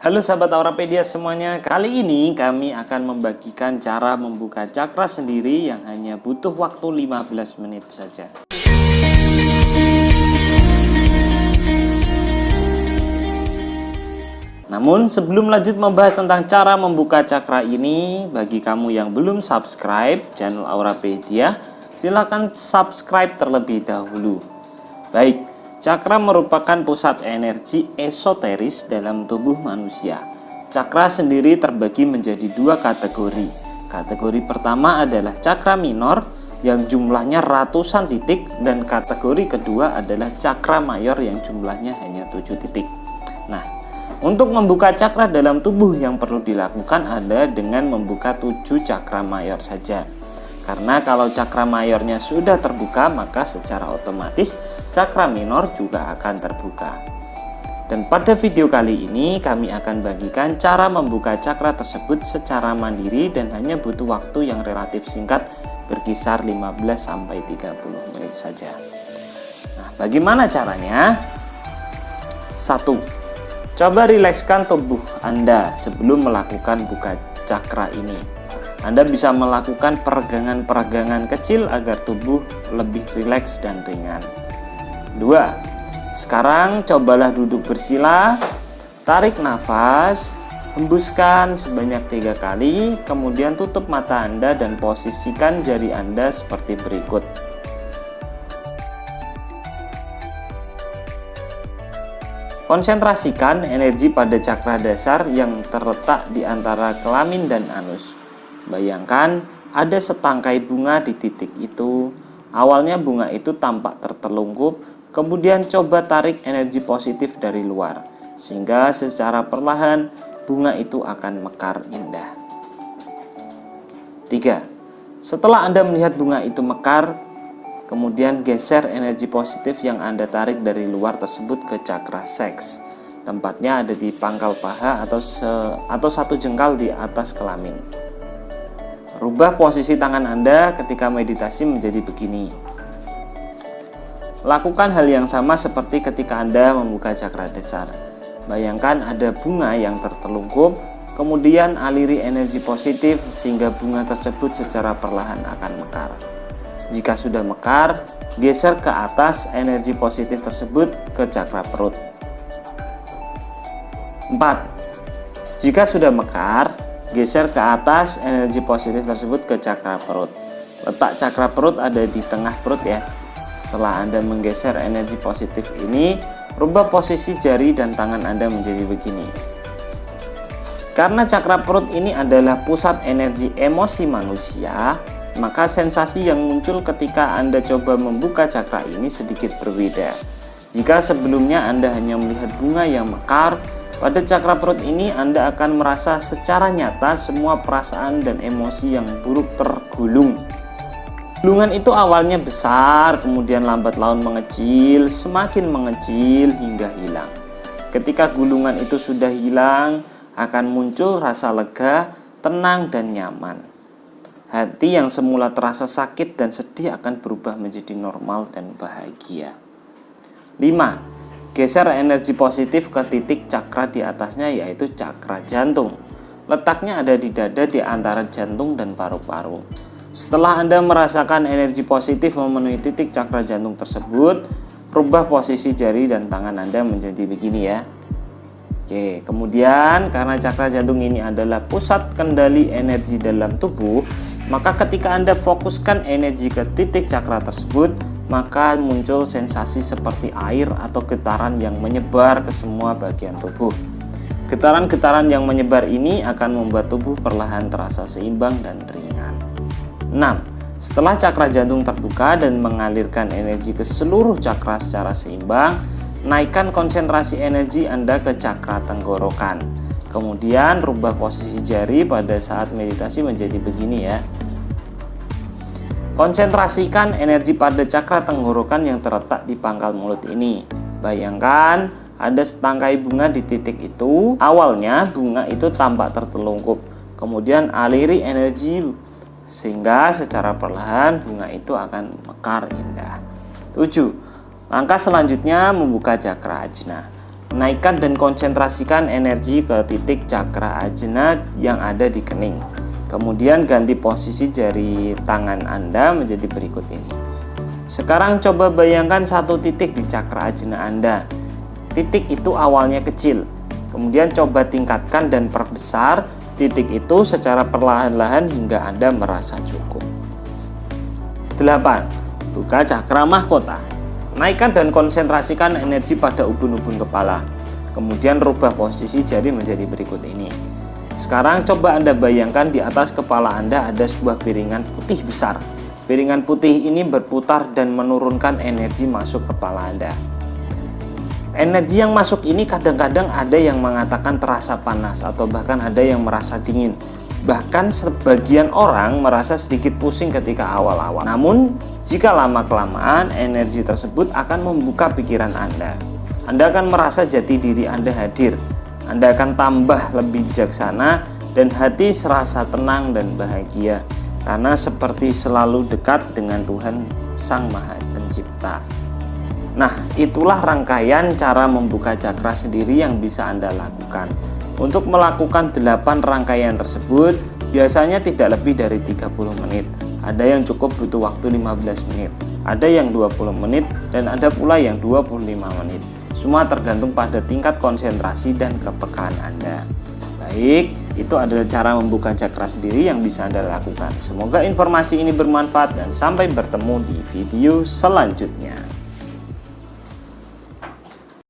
Halo sahabat Aurapedia semuanya, kali ini kami akan membagikan cara membuka cakra sendiri yang hanya butuh waktu 15 menit saja. Namun sebelum lanjut membahas tentang cara membuka cakra ini, bagi kamu yang belum subscribe channel Aurapedia, silahkan subscribe terlebih dahulu. Baik, cakra merupakan pusat energi esoteris dalam tubuh manusia. Cakra sendiri terbagi menjadi dua kategori. Kategori pertama adalah cakra minor yang jumlahnya ratusan titik, dan kategori kedua adalah cakra mayor yang jumlahnya hanya 7 titik. Nah, untuk membuka cakra dalam tubuh yang perlu dilakukan adalah dengan membuka 7 cakra mayor saja. Karena kalau cakra mayornya sudah terbuka, maka secara otomatis cakra minor juga akan terbuka. Dan pada video kali ini kami akan bagikan cara membuka cakra tersebut secara mandiri dan hanya butuh waktu yang relatif singkat, berkisar 15-30 menit saja. Nah, bagaimana caranya? 1. Coba rilekskan tubuh Anda sebelum melakukan buka cakra ini. Anda bisa melakukan peregangan-peregangan kecil agar tubuh lebih rileks dan ringan. 2. Sekarang cobalah duduk bersila, tarik nafas, hembuskan sebanyak 3 kali, kemudian tutup mata Anda dan posisikan jari Anda seperti berikut. Konsentrasikan energi pada cakra dasar yang terletak di antara kelamin dan anus. Bayangkan ada setangkai bunga di titik itu. Awalnya bunga itu tampak tertelungkup, kemudian coba tarik energi positif dari luar, sehingga secara perlahan bunga itu akan mekar indah. 3. Setelah Anda melihat bunga itu mekar, kemudian geser energi positif yang Anda tarik dari luar tersebut ke cakra seks. Tempatnya ada di pangkal paha atau satu jengkal di atas kelamin. Rubah posisi tangan Anda ketika meditasi menjadi begini. Lakukan hal yang sama seperti ketika Anda membuka cakra dasar. Bayangkan ada bunga yang tertelungkup, kemudian aliri energi positif sehingga bunga tersebut secara perlahan akan mekar. Jika sudah mekar, geser ke atas energi positif tersebut ke cakra perut. 4. Jika sudah mekar, geser ke atas energi positif tersebut ke cakra perut. Letak cakra perut ada di tengah perut ya. Setelah Anda menggeser energi positif ini, rubah posisi jari dan tangan Anda menjadi begini. Karena cakra perut ini adalah pusat energi emosi manusia, maka sensasi yang muncul ketika Anda coba membuka cakra ini sedikit berbeda. Jika sebelumnya Anda hanya melihat bunga yang mekar, pada cakra perut ini Anda akan merasa secara nyata semua perasaan dan emosi yang buruk tergulung. Gulungan itu awalnya besar, kemudian lambat laun mengecil, semakin mengecil hingga hilang. Ketika gulungan itu sudah hilang, akan muncul rasa lega, tenang dan nyaman. Hati yang semula terasa sakit dan sedih akan berubah menjadi normal dan bahagia. 5. Geser energi positif ke titik cakra di atasnya, yaitu cakra jantung. Letaknya ada di dada di antara jantung dan paru-paru. Setelah Anda merasakan energi positif memenuhi titik cakra jantung tersebut, rubah posisi jari dan tangan Anda menjadi begini ya. Oke, kemudian karena cakra jantung ini adalah pusat kendali energi dalam tubuh, maka ketika Anda fokuskan energi ke titik cakra tersebut, maka muncul sensasi seperti air atau getaran yang menyebar ke semua bagian tubuh. Getaran-getaran yang menyebar ini akan membuat tubuh perlahan terasa seimbang dan ringan. 6. Setelah cakra jantung terbuka dan mengalirkan energi ke seluruh cakra secara seimbang, naikkan konsentrasi energi Anda ke cakra tenggorokan. Kemudian rubah posisi jari pada saat meditasi menjadi begini ya. Konsentrasikan energi pada cakra tenggorokan yang terletak di pangkal mulut ini. Bayangkan ada setangkai bunga di titik itu. Awalnya bunga itu tampak tertelungkup, kemudian aliri energi sehingga secara perlahan bunga itu akan mekar indah. 7. Langkah selanjutnya membuka cakra ajna. Naikkan dan konsentrasikan energi ke titik cakra ajna yang ada di kening. Kemudian ganti posisi jari tangan Anda menjadi berikut ini. Sekarang coba bayangkan satu titik di cakra ajna Anda. Titik itu awalnya kecil, kemudian coba tingkatkan dan perbesar titik itu secara perlahan-lahan hingga Anda merasa cukup. 8. Buka cakra mahkota. Naikkan dan konsentrasikan energi pada ubun-ubun kepala. Kemudian rubah posisi jari menjadi berikut ini. Sekarang coba Anda bayangkan di atas kepala Anda ada sebuah piringan putih besar. Piringan putih ini berputar dan menurunkan energi masuk kepala Anda. Energi yang masuk ini kadang-kadang ada yang mengatakan terasa panas atau bahkan ada yang merasa dingin. Bahkan sebagian orang merasa sedikit pusing ketika awal-awal. Namun, jika lama-kelamaan energi tersebut akan membuka pikiran Anda. Anda akan merasa jati diri Anda hadir. Anda akan tambah lebih bijaksana dan hati serasa tenang dan bahagia karena seperti selalu dekat dengan Tuhan Sang Maha Pencipta. Nah, itulah rangkaian cara membuka cakra sendiri yang bisa Anda lakukan. Untuk melakukan 8 rangkaian tersebut, biasanya tidak lebih dari 30 menit. Ada yang cukup butuh waktu 15 menit, ada yang 20 menit, dan ada pula yang 25 menit. Semua tergantung pada tingkat konsentrasi dan kepekaan Anda. Baik, itu adalah cara membuka cakra sendiri yang bisa Anda lakukan. Semoga informasi ini bermanfaat dan sampai bertemu di video selanjutnya.